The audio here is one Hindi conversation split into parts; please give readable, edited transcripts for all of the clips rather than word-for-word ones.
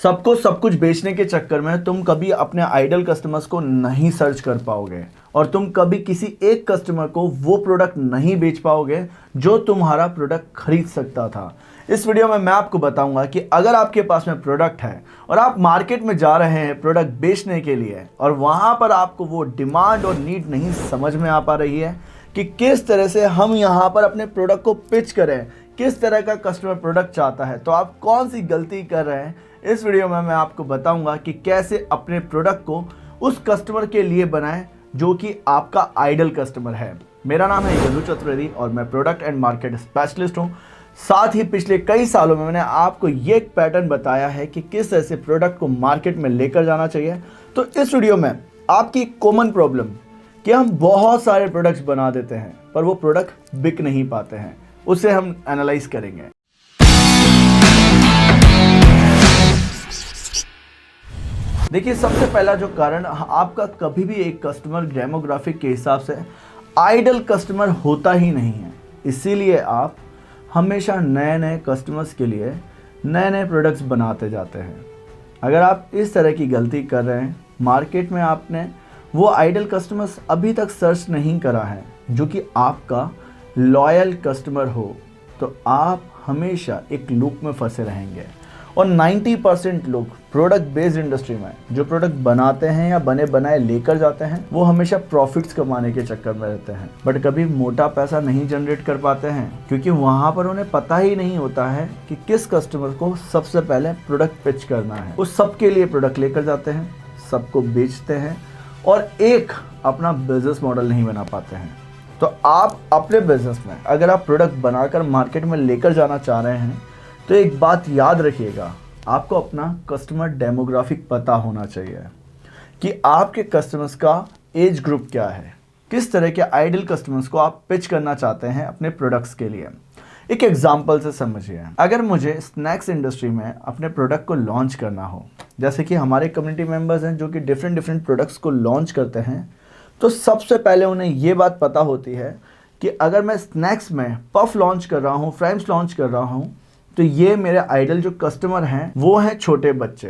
सबको सब कुछ बेचने के चक्कर में तुम कभी अपने आइडल कस्टमर्स को नहीं सर्च कर पाओगे और तुम कभी किसी एक कस्टमर को वो प्रोडक्ट नहीं बेच पाओगे जो तुम्हारा प्रोडक्ट खरीद सकता था। इस वीडियो में मैं आपको बताऊंगा कि अगर आपके पास में प्रोडक्ट है और आप मार्केट में जा रहे हैं प्रोडक्ट बेचने के लिए और वहां पर आपको वो डिमांड और नीड नहीं समझ में आ पा रही है कि किस तरह से हम यहां पर अपने प्रोडक्ट को पिच करें, किस तरह का कस्टमर प्रोडक्ट चाहता है, तो आप कौन सी गलती कर रहे हैं। इस वीडियो में मैं आपको बताऊंगा कि कैसे अपने प्रोडक्ट को उस कस्टमर के लिए बनाएं जो कि आपका आइडल कस्टमर है। मेरा नाम है यदु चतुर्वेदी और मैं प्रोडक्ट एंड मार्केट स्पेशलिस्ट हूं। साथ ही पिछले कई सालों में मैंने आपको ये एक पैटर्न बताया है कि किस तरह से प्रोडक्ट को मार्केट में लेकर जाना चाहिए। तो इस वीडियो में आपकी कॉमन प्रॉब्लम कि हम बहुत सारे प्रोडक्ट्स बना देते हैं पर वो प्रोडक्ट बिक नहीं पाते हैं, उसे हम एनालाइज करेंगे। देखिए, सबसे पहला जो कारण आपका कभी भी एक कस्टमर डेमोग्राफिक के हिसाब से आइडल कस्टमर होता ही नहीं है। इसीलिए आप हमेशा नए नए कस्टमर्स के लिए नए नए प्रोडक्ट्स बनाते जाते हैं। अगर आप इस तरह की गलती कर रहे हैं, मार्केट में आपने वो आइडल कस्टमर्स अभी तक सर्च नहीं करा है जो कि आपका लॉयल कस्टमर हो, तो आप हमेशा एक लूप में फंसे रहेंगे। और 90% लोग प्रोडक्ट बेस्ड इंडस्ट्री में जो प्रोडक्ट बनाते हैं या बने बनाए लेकर जाते हैं वो हमेशा प्रॉफिट्स कमाने के चक्कर में रहते हैं, बट कभी मोटा पैसा नहीं जनरेट कर पाते हैं क्योंकि वहां पर उन्हें पता ही नहीं होता है कि किस कस्टमर को सबसे पहले प्रोडक्ट पिच करना है। वो सबके लिए प्रोडक्ट लेकर जाते हैं, सबको बेचते हैं और एक अपना बिजनेस मॉडल नहीं बना पाते हैं। तो आप अपने बिजनेस में अगर आप प्रोडक्ट बनाकर मार्केट में लेकर जाना चाह रहे हैं तो एक बात याद रखिएगा, आपको अपना कस्टमर डेमोग्राफिक पता होना चाहिए कि आपके कस्टमर्स का एज ग्रुप क्या है, किस तरह के आइडल कस्टमर्स को आप पिच करना चाहते हैं अपने प्रोडक्ट्स के लिए। एक एग्जांपल से समझिए, अगर मुझे स्नैक्स इंडस्ट्री में अपने प्रोडक्ट को लॉन्च करना हो, जैसे कि हमारे कम्युनिटी मेंबर्स हैं जो कि डिफरेंट प्रोडक्ट्स को लॉन्च करते हैं, तो सबसे पहले उन्हें ये बात पता होती है कि अगर मैं स्नैक्स में पफ लॉन्च कर रहा हूँ, फ्राइम्स लॉन्च कर रहा हूँ, तो ये मेरे आइडल जो कस्टमर हैं वो हैं छोटे बच्चे।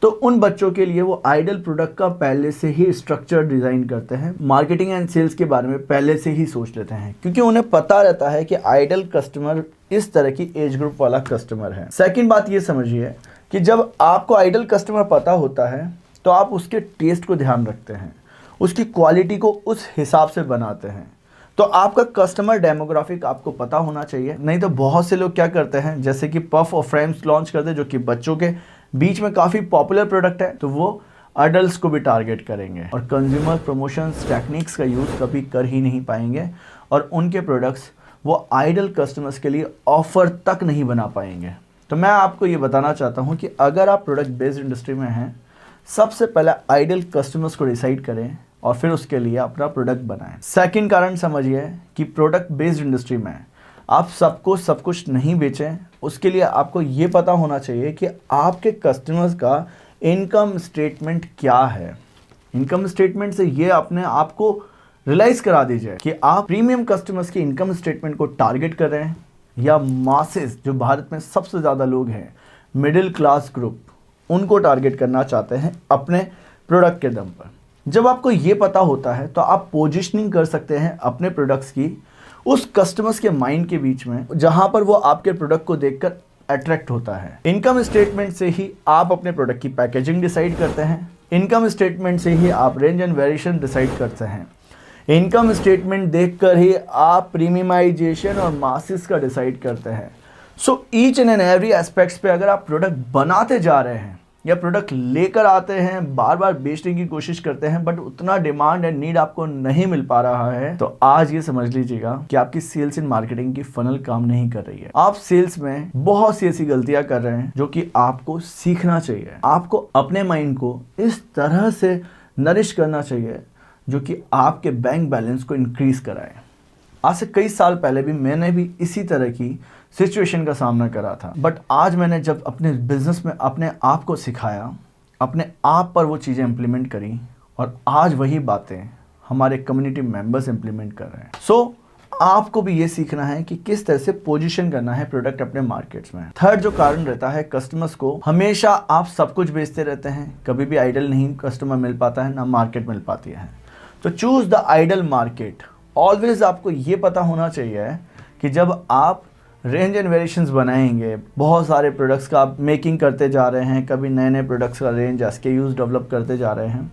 तो उन बच्चों के लिए वो आइडल प्रोडक्ट का पहले से ही स्ट्रक्चर डिज़ाइन करते हैं, मार्केटिंग एंड सेल्स के बारे में पहले से ही सोच लेते हैं क्योंकि उन्हें पता रहता है कि आइडल कस्टमर इस तरह की एज ग्रुप वाला कस्टमर है। सेकंड बात ये समझिए कि जब आपको आइडल कस्टमर पता होता है तो आप उसके टेस्ट को ध्यान रखते हैं, उसकी क्वालिटी को उस हिसाब से बनाते हैं। तो आपका कस्टमर डेमोग्राफिक आपको पता होना चाहिए, नहीं तो बहुत से लोग क्या करते हैं जैसे कि पफ और फ्राइम्स लॉन्च करते हैं जो कि बच्चों के बीच में काफ़ी पॉपुलर प्रोडक्ट है, तो वो अडल्ट्स को भी टारगेट करेंगे और कंज्यूमर प्रमोशंस टेक्निक्स का यूज़ कभी कर ही नहीं पाएंगे और उनके प्रोडक्ट्स वो आइडल कस्टमर्स के लिए ऑफर तक नहीं बना पाएंगे। तो मैं आपको ये बताना चाहता हूँ कि अगर आप प्रोडक्ट बेस्ड इंडस्ट्री में हैं, सबसे पहले आइडल कस्टमर्स को डिसाइड करें और फिर उसके लिए अपना प्रोडक्ट बनाएं। सेकंड कारण समझिए कि प्रोडक्ट बेस्ड इंडस्ट्री में आप सबको सब कुछ नहीं बेचें, उसके लिए आपको ये पता होना चाहिए कि आपके कस्टमर्स का इनकम स्टेटमेंट क्या है। इनकम स्टेटमेंट से ये अपने आप को रियलाइज़ करा दीजिए कि आप प्रीमियम कस्टमर्स के इनकम स्टेटमेंट को टारगेट कर रहे हैं या मासेस जो भारत में सबसे ज़्यादा लोग हैं, मिडिल क्लास ग्रुप, उनको टारगेट करना चाहते हैं अपने प्रोडक्ट के दम पर। जब आपको ये पता होता है तो आप पोजीशनिंग कर सकते हैं अपने प्रोडक्ट्स की उस कस्टमर्स के माइंड के बीच में जहां पर वो आपके प्रोडक्ट को देखकर अट्रैक्ट होता है। इनकम स्टेटमेंट से ही आप अपने प्रोडक्ट की पैकेजिंग डिसाइड करते हैं, इनकम स्टेटमेंट से ही आप रेंज एंड वेरिएशन डिसाइड करते हैं, इनकम स्टेटमेंट देखकर ही आप प्रीमियमाइजेशन और मासेस का डिसाइड करते हैं। So each and every aspects पे अगर आप प्रोडक्ट बनाते जा रहे हैं या प्रोडक्ट लेकर आते हैं, बार बार बेचने की कोशिश करते हैं बट उतना डिमांड एंड नीड आपको नहीं मिल पा रहा है, तो आज ये समझ लीजिएगा कि आपकी सेल्स एंड मार्केटिंग की फनल काम नहीं कर रही है। आप सेल्स में बहुत सी ऐसी गलतियां कर रहे हैं जो कि आपको सीखना चाहिए। आपको अपने माइंड को इस तरह से नरिश करना चाहिए जो कि आपके बैंक बैलेंस को इंक्रीज कराए। आज से कई साल पहले भी मैंने भी इसी तरह की सिचुएशन का सामना करा था, बट आज मैंने जब अपने बिजनेस में अपने आप को सिखाया, अपने आप पर वो चीज़ें इम्प्लीमेंट करी और आज वही बातें हमारे कम्युनिटी मेंबर्स इम्प्लीमेंट कर रहे हैं। सो आपको भी ये सीखना है कि किस तरह से पोजीशन करना है प्रोडक्ट अपने मार्केट्स में। थर्ड जो कारण रहता है कस्टमर्स को, हमेशा आप सब कुछ बेचते रहते हैं, कभी भी आइडल नहीं कस्टमर मिल पाता है, ना मार्केट मिल पाती है। तो choose the ideal market. Always आपको ये पता होना चाहिए कि जब आप रेंज एंड वेरिएशंस बनाएंगे, बहुत सारे प्रोडक्ट्स का आप मेकिंग करते जा रहे हैं, कभी नए नए प्रोडक्ट्स का रेंज SKUs डेवलप करते जा रहे हैं,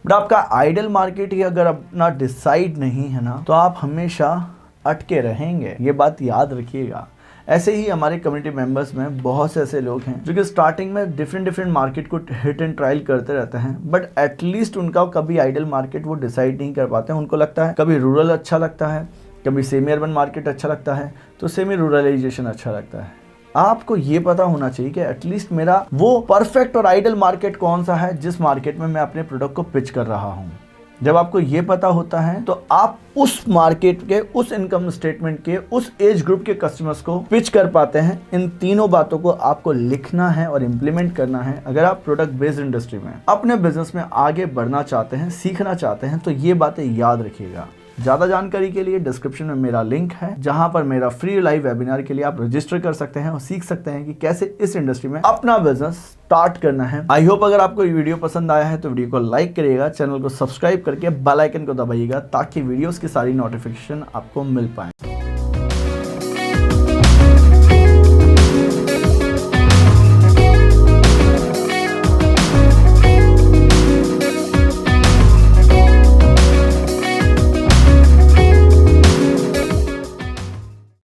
बट आपका आइडल मार्केट ही अगर अपना डिसाइड नहीं है ना, तो आप हमेशा अटके रहेंगे। ये बात याद रखिएगा। ऐसे ही हमारे कम्युनिटी मेंबर्स में बहुत से ऐसे लोग हैं जो कि स्टार्टिंग में डिफरेंट मार्केट को हिट एंड ट्रायल करते रहते हैं, बट एटलीस्ट उनका कभी आइडल मार्केट वो डिसाइड नहीं कर पाते हैं। उनको लगता है कभी रूरल अच्छा लगता है, कभी सेमी अर्बन मार्केट अच्छा लगता है, तो सेमी रूरलाइजेशन अच्छा लगता है। आपको ये पता होना चाहिए कि एटलीस्ट मेरा वो परफेक्ट और आइडल मार्केट कौन सा है जिस मार्केट में मैं अपने प्रोडक्ट को पिच कर रहा हूँ। जब आपको ये पता होता है तो आप उस मार्केट के, उस इनकम स्टेटमेंट के, उस एज ग्रुप के कस्टमर्स को पिच कर पाते हैं। इन तीनों बातों को आपको लिखना है और इम्प्लीमेंट करना है। अगर आप प्रोडक्ट बेस्ड इंडस्ट्री में अपने बिजनेस में आगे बढ़ना चाहते हैं, सीखना चाहते हैं, तो ये बातें याद रखिएगा। ज़्यादा जानकारी के लिए डिस्क्रिप्शन में मेरा लिंक है, जहां पर मेरा फ्री लाइव वेबिनार के लिए आप रजिस्टर कर सकते हैं और सीख सकते हैं कि कैसे इस इंडस्ट्री में अपना बिजनेस स्टार्ट करना है। आई होप अगर आपको ये वीडियो पसंद आया है तो वीडियो को लाइक करिएगा, चैनल को सब्सक्राइब करके बेल आइकन को दबाइएगा ताकि वीडियोस की सारी नोटिफिकेशन आपको मिल पाए।